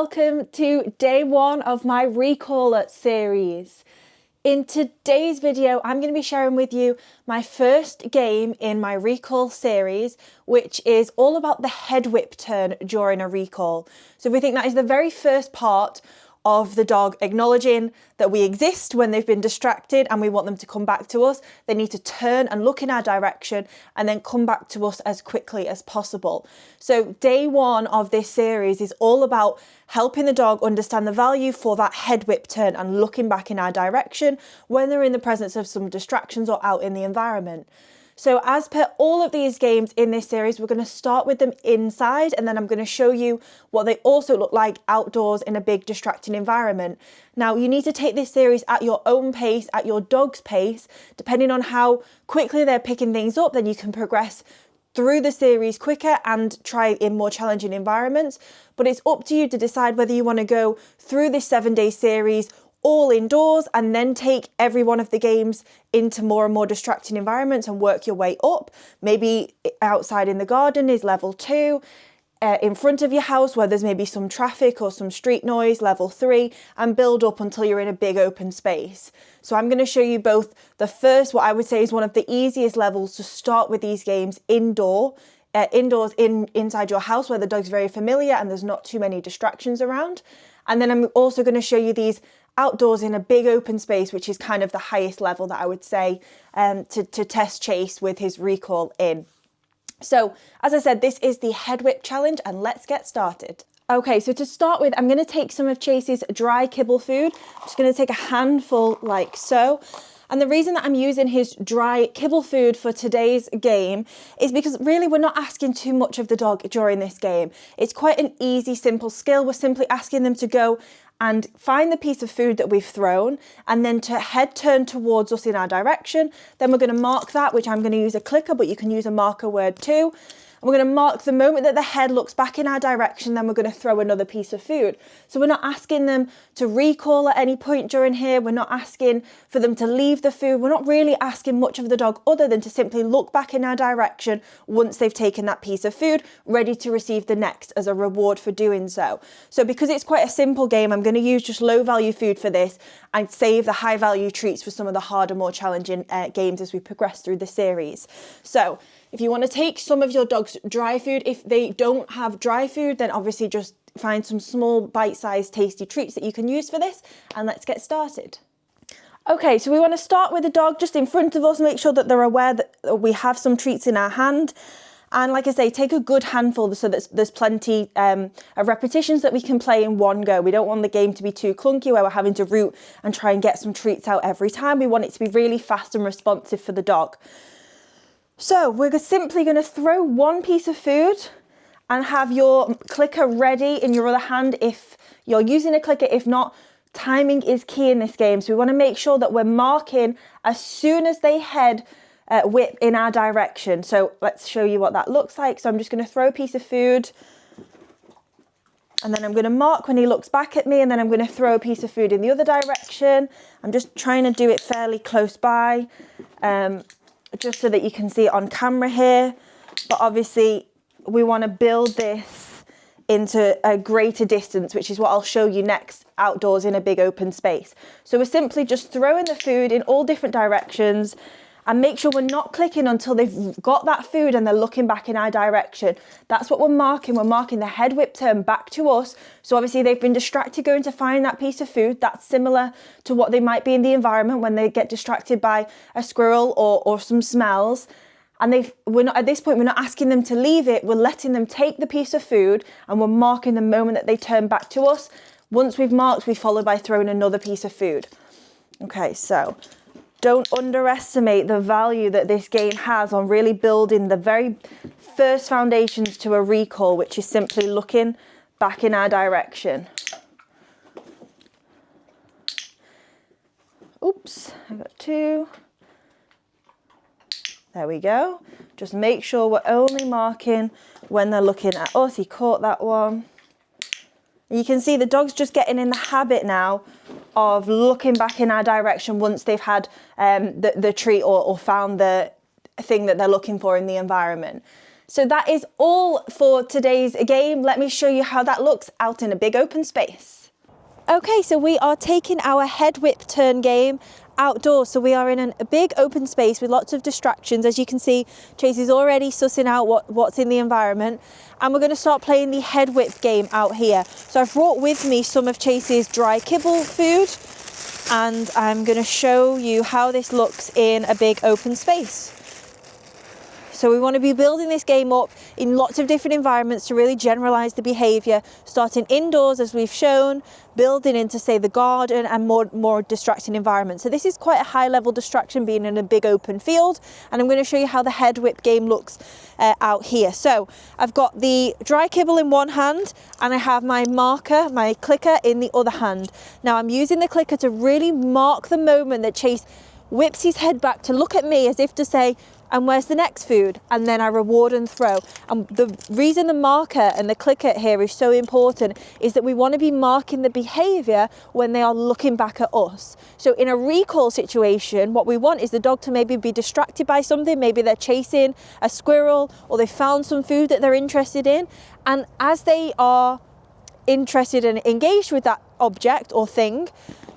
welcome to day one of my Recall series. In today's video, I'm going to be sharing with you my first game in my Recall series, which is all about the head whip turn during a recall. So we think that is the very first part of the dog acknowledging that we exist when they've been distracted and we want them to come back to us. They need to turn and look in our direction and then come back to us as quickly as possible. So day one of this series is all about helping the dog understand the value for that head whip turn and looking back in our direction when they're in the presence of some distractions or out in the environment. So as per all of these games in this series, we're going to start with them inside, and then I'm going to show you what they also look like outdoors in a big distracting environment. Now, you need to take this series at your own pace, at your dog's pace. Depending on how quickly they're picking things up, then you can progress through the series quicker and try in more challenging environments. But it's up to you to decide whether you want to go through this 7-day series all indoors and then take every one of the games into more and more distracting environments and work your way up. Maybe outside in the garden is level 2, in front of your house where there's maybe some traffic or some street noise, level 3, and build up until you're in a big open space. So I'm going to show you both the first, what I would say is one of the easiest levels to start with these games indoors inside your house where the dog's very familiar and there's not too many distractions around. And then I'm also going to show you these outdoors in a big open space, which is kind of the highest level that I would say to test Chase with his recall in. So as I said, this is the head whip challenge and let's get started. Okay, so to start with, I'm going to take some of Chase's dry kibble food. I'm just going to take a handful like so. And the reason that I'm using his dry kibble food for today's game is because really we're not asking too much of the dog during this game. It's quite an easy, simple skill. We're simply asking them to go and find the piece of food that we've thrown and then to head turn towards us in our direction. Then we're going to mark that, which I'm going to use a clicker, but you can use a marker word too. And we're going to mark the moment that the head looks back in our direction, then we're going to throw another piece of food. So we're not asking them to recall at any point during here. We're not asking for them to leave the food. We're not really asking much of the dog other than to simply look back in our direction once they've taken that piece of food, ready to receive the next as a reward for doing so. So because it's quite a simple game, I'm going to use just low value food for this and save the high value treats for some of the harder, more challenging games as we progress through the series. So if you want to take some of your dog's dry food, if they don't have dry food, then obviously just find some small bite-sized tasty treats that you can use for this, and let's get started. Okay, so we want to start with the dog just in front of us, make sure that they're aware that we have some treats in our hand. And like I say, take a good handful so that there's plenty of repetitions that we can play in one go. We don't want the game to be too clunky where we're having to root and try and get some treats out every time. We want it to be really fast and responsive for the dog. So we're simply going to throw one piece of food and have your clicker ready in your other hand if you're using a clicker. If not, timing is key in this game. So we want to make sure that we're marking as soon as they head whip in our direction. So let's show you what that looks like. So I'm just going to throw a piece of food and then I'm going to mark when he looks back at me, and then I'm going to throw a piece of food in the other direction. I'm just trying to do it fairly close by. Just so that you can see it on camera here, but obviously we want to build this into a greater distance, which is what I'll show you next outdoors in a big open space. So we're simply just throwing the food in all different directions and make sure we're not clicking until they've got that food and they're looking back in our direction. That's what we're marking. We're marking the head whip turn back to us. So obviously they've been distracted going to find that piece of food. That's similar to what they might be in the environment when they get distracted by a squirrel or some smells. And we're not, at this point, we're not asking them to leave it. We're letting them take the piece of food and we're marking the moment that they turn back to us. Once we've marked, we follow by throwing another piece of food. Okay, so don't underestimate the value that this game has on really building the very first foundations to a recall, which is simply looking back in our direction. Oops, I've got 2. There we go. Just make sure we're only marking when they're looking at us. He caught that one. You can see the dog's just getting in the habit now of looking back in our direction once they've had the treat or found the thing that they're looking for in the environment. So that is all for today's game. Let me show you how that looks out in a big open space. Okay, so we are taking our head whip turn game outdoors. So we are in a big open space with lots of distractions. As you can see, Chase is already sussing out what's in the environment. And we're going to start playing the head whip game out here. So I've brought with me some of Chase's dry kibble food, and I'm going to show you how this looks in a big open space. So we want to be building this game up in lots of different environments to really generalize the behavior, starting indoors as we've shown, building into, say, the garden and more distracting environments. So this is quite a high level distraction, being in a big open field, and I'm going to show you how the head whip game looks out here. So I've got the dry kibble in one hand and I have my marker, my clicker, in the other hand. Now I'm using the clicker to really mark the moment that Chase whips his head back to look at me as if to say, and where's the next food? And then I reward and throw. And the reason the marker and the clicker here is so important is that we want to be marking the behavior when they are looking back at us. So in a recall situation, what we want is the dog to maybe be distracted by something. Maybe they're chasing a squirrel, or they found some food that they're interested in. And as they are interested and engaged with that object or thing,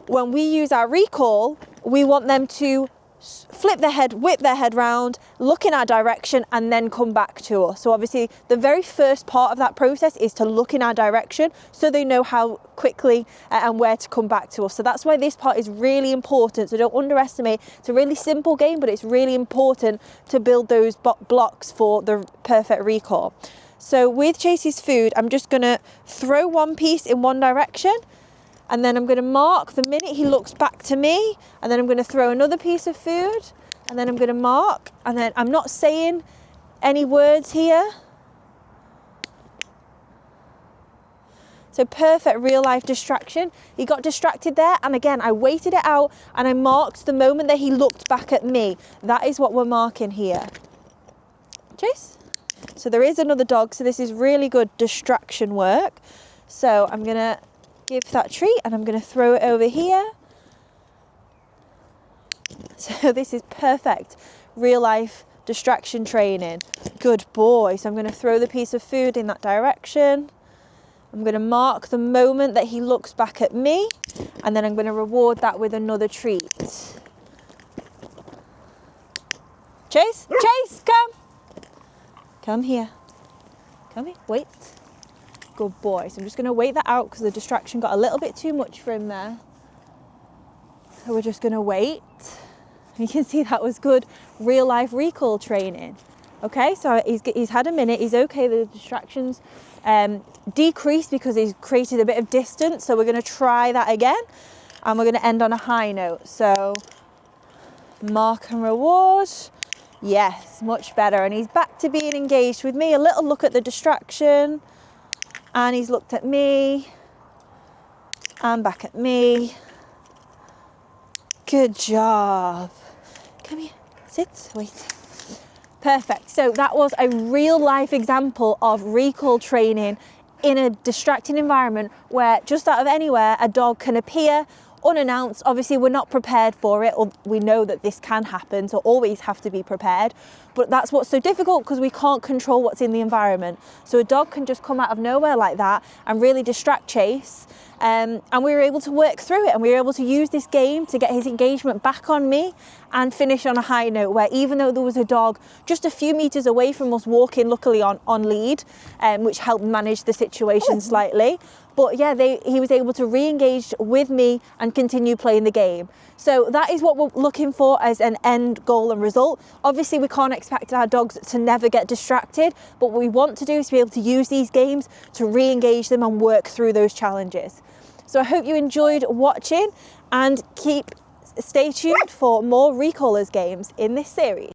when we use our recall, we want them to flip their head, whip their head round, look in our direction, and then come back to us. So obviously the very first part of that process is to look in our direction so they know how quickly and where to come back to us. So that's why this part is really important. So don't underestimate. It's a really simple game, but it's really important to build those blocks for the perfect recall. So with Chase's food, I'm just going to throw one piece in one direction, and then I'm going to mark the minute he looks back to me, and then I'm going to throw another piece of food, and then I'm going to mark, and then I'm not saying any words here. So perfect real life distraction. He got distracted there, and again, I waited it out and I marked the moment that he looked back at me. That is what we're marking here. Chase? So there is another dog, so this is really good distraction work. So I'm going to give that treat and I'm going to throw it over here. So this is perfect real life distraction training. Good boy. So I'm going to throw the piece of food in that direction. I'm going to mark the moment that he looks back at me, and then I'm going to reward that with another treat. Chase, Chase, come. Come here. Come here, wait. Good boy. So I'm just going to wait that out because the distraction got a little bit too much for him there. So we're just going to wait. You can see that was good real life recall training. Okay, so he's had a minute. He's okay. The distractions decreased because he's created a bit of distance. So we're going to try that again, and we're going to end on a high note. So mark and reward. Yes, much better. And he's back to being engaged with me. A little look at the distraction. And he's looked at me and back at me. Good job. Come here, sit, wait. Perfect. So that was a real life example of recall training in a distracting environment where just out of anywhere a dog can appear unannounced. Obviously we're not prepared for it, or we know that this can happen, so always have to be prepared. But that's what's so difficult, because we can't control what's in the environment. So a dog can just come out of nowhere like that and really distract Chase. And we were able to work through it, and we were able to use this game to get his engagement back on me and finish on a high note, where even though there was a dog just a few meters away from us walking, luckily on lead, which helped manage the situation slightly. But yeah, he was able to re-engage with me and continue playing the game. So that is what we're looking for as an end goal and result. Obviously, we can't expect our dogs to never get distracted, but what we want to do is to be able to use these games to re-engage them and work through those challenges. So I hope you enjoyed watching, and stay tuned for more Recallers games in this series.